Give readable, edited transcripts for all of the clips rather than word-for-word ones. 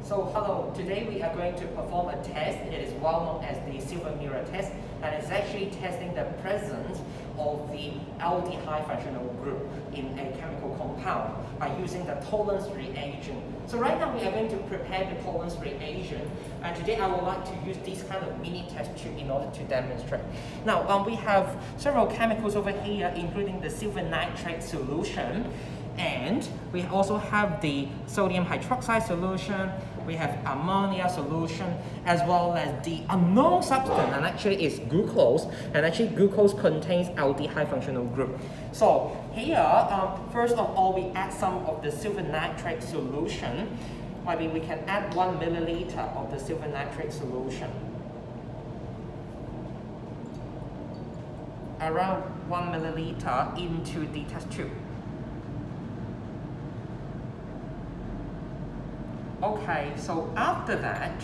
So hello, today we are going to perform a test. It is well known as the silver mirror test, and it's actually testing the presence of the aldehyde functional group in a chemical compound by using the Tollens reagent. So right now we are going to prepare the Tollens reagent, and today I would like to use this kind of mini test tube in order to demonstrate. Now we have several chemicals over here, including the silver nitrate solution, and we also have the sodium hydroxide solution, we have ammonia solution, as well as the unknown substance, and actually it's glucose, and actually glucose contains aldehyde functional group. So here, first of all, we add some of the silver nitrate solution. Maybe we can add 1 milliliter of the silver nitrate solution. Around 1 milliliter into the test tube. Okay, so after that,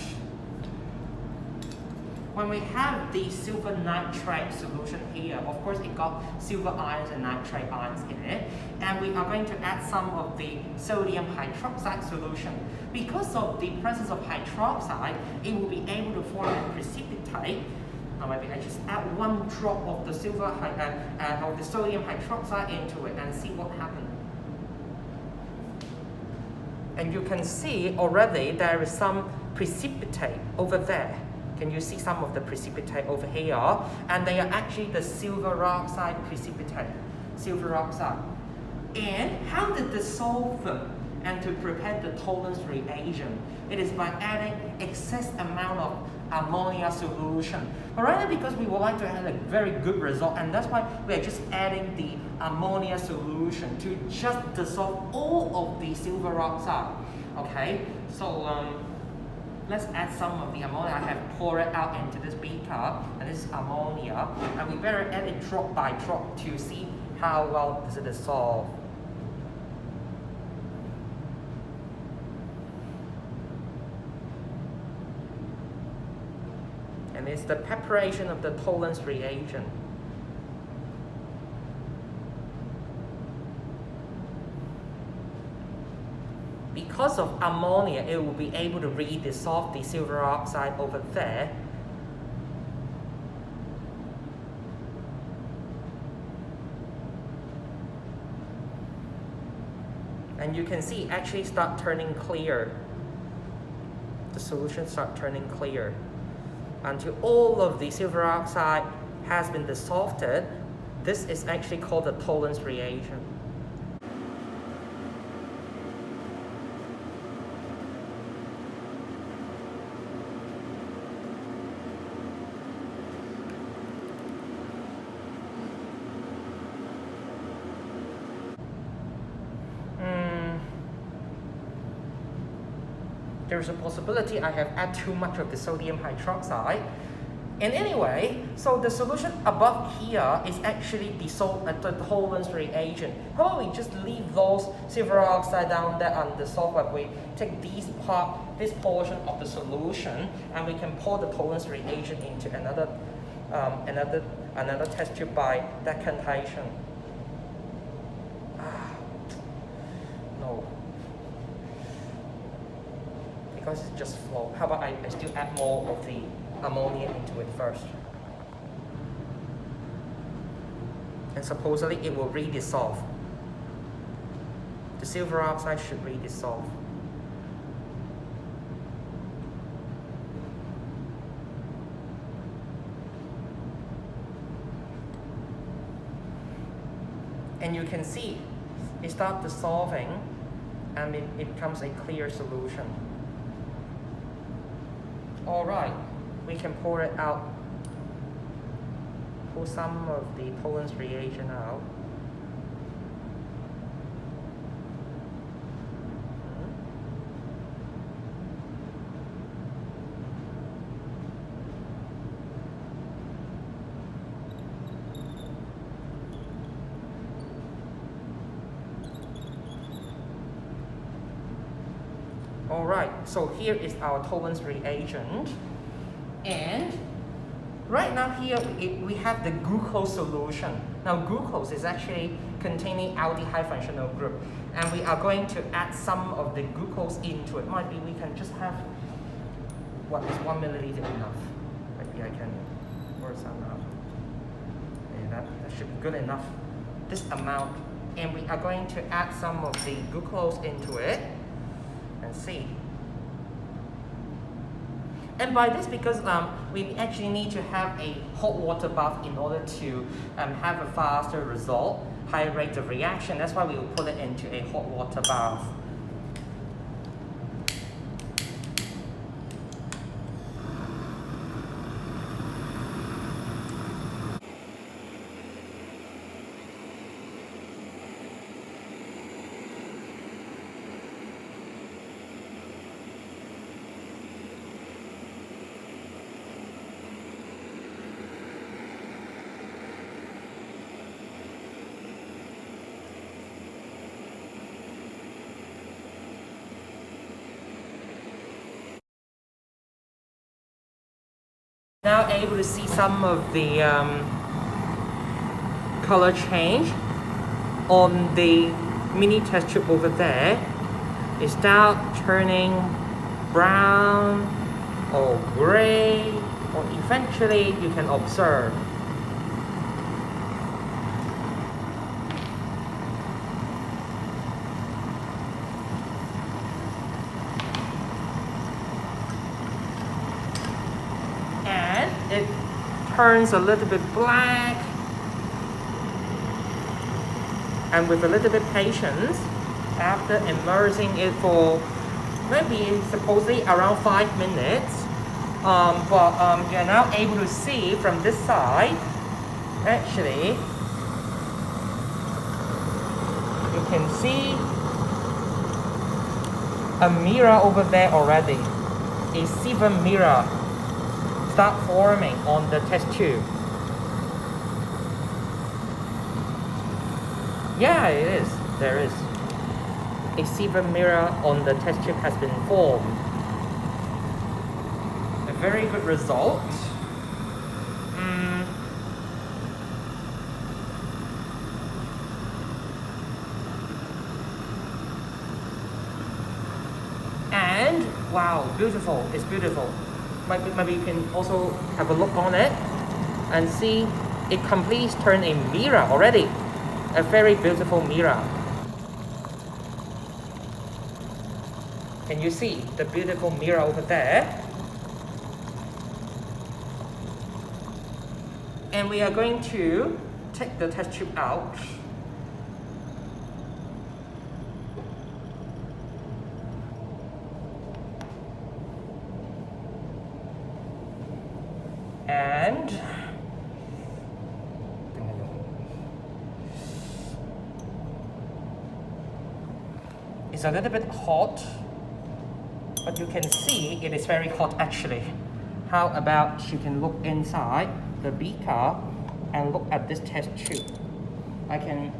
when we have the silver nitrate solution here, of course it got silver ions and nitrate ions in it, and we are going to add some of the sodium hydroxide solution. Because of the presence of hydroxide, it will be able to form a precipitate. Now maybe I just add 1 drop of the of the sodium hydroxide into it and see what happens. And you can see already there is some precipitate over there. Can you see some of the precipitate over here? And they are actually the silver oxide precipitate, silver oxide. And how to dissolve them and to prepare the Tollens reagent? It is by adding excess amount of ammonia solution. But right now, because we would like to have a very good result, and that's why we are just adding the ammonia solution to just dissolve all of the silver oxide. Okay, so let's add some of the ammonia. I have poured it out into this beaker, and this is ammonia, and we better add it drop by drop to see how well does it dissolve. And it's the preparation of the Tollens reagent. Because of ammonia, it will be able to redissolve the silver oxide over there. And you can see it actually start turning clear. The solution start turning clear. Until all of the silver oxide has been dissolved. This is actually called the Tollens reagent. There's a possibility I have added too much of the sodium hydroxide. And anyway, so the solution above here is actually dissolved at the Tollens reagent. How about we just leave those silver oxide down there undissolved, but we take this portion of the solution, and we can pour the Tollens reagent into another test tube by decantation. No. Because it's just flow. How about I still add more of the ammonia into it first? And supposedly it will redissolve. The silver oxide should redissolve. And you can see it starts dissolving, and it becomes a clear solution. Alright, we can pour it out. Pour some of the Tollens reagent out. Alright, so here is our Tollens reagent, and right now here we have the glucose solution. Now glucose is actually containing aldehyde functional group, And we are going to add some of the glucose into it. Might be we can just have, what is 1 milliliter enough? Maybe I can work some out. Okay, that should be good enough. This amount. And we are going to add some of the glucose into it and see. And by this, because we actually need to have a hot water bath in order to have a faster result, high rate of reaction. That's why we will put it into a hot water bath. Now able to see some of the color change on the mini test tube over there. It start turning brown or gray, or eventually you can observe. It turns a little bit black, and with a little bit patience, after immersing it for maybe supposedly around 5 minutes, you're now able to see from this side, actually, you can see a mirror over there already, a sebum mirror start forming on the test tube. Yeah, it is. There is. A sebum mirror on the test tube has been formed. A very good result. And wow, beautiful. It's beautiful. Maybe you can also have a look on it and see it completely turned a mirror already. A very beautiful mirror. Can you see the beautiful mirror over there? And we are going to take the test tube out. And it's a little bit hot, but you can see it is very hot actually. How about you can look inside the beaker and look at this test tube. I can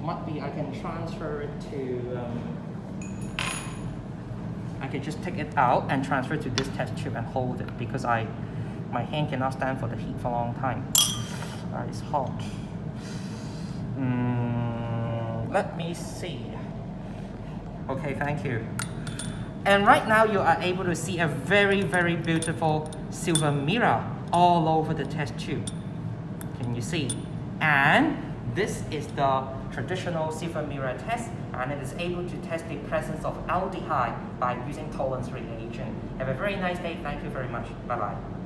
transfer it to I can just take it out and transfer it to this test tube and hold it, because my hand cannot stand for the heat for a long time. It's hot. Let me see. Okay, thank you. And right now you are able to see a very, very beautiful silver mirror all over the test tube. Can you see? And this is the traditional silver mirror test, and it is able to test the presence of aldehyde by using Tollens reagent. Have a very nice day. Thank you very much. Bye-bye.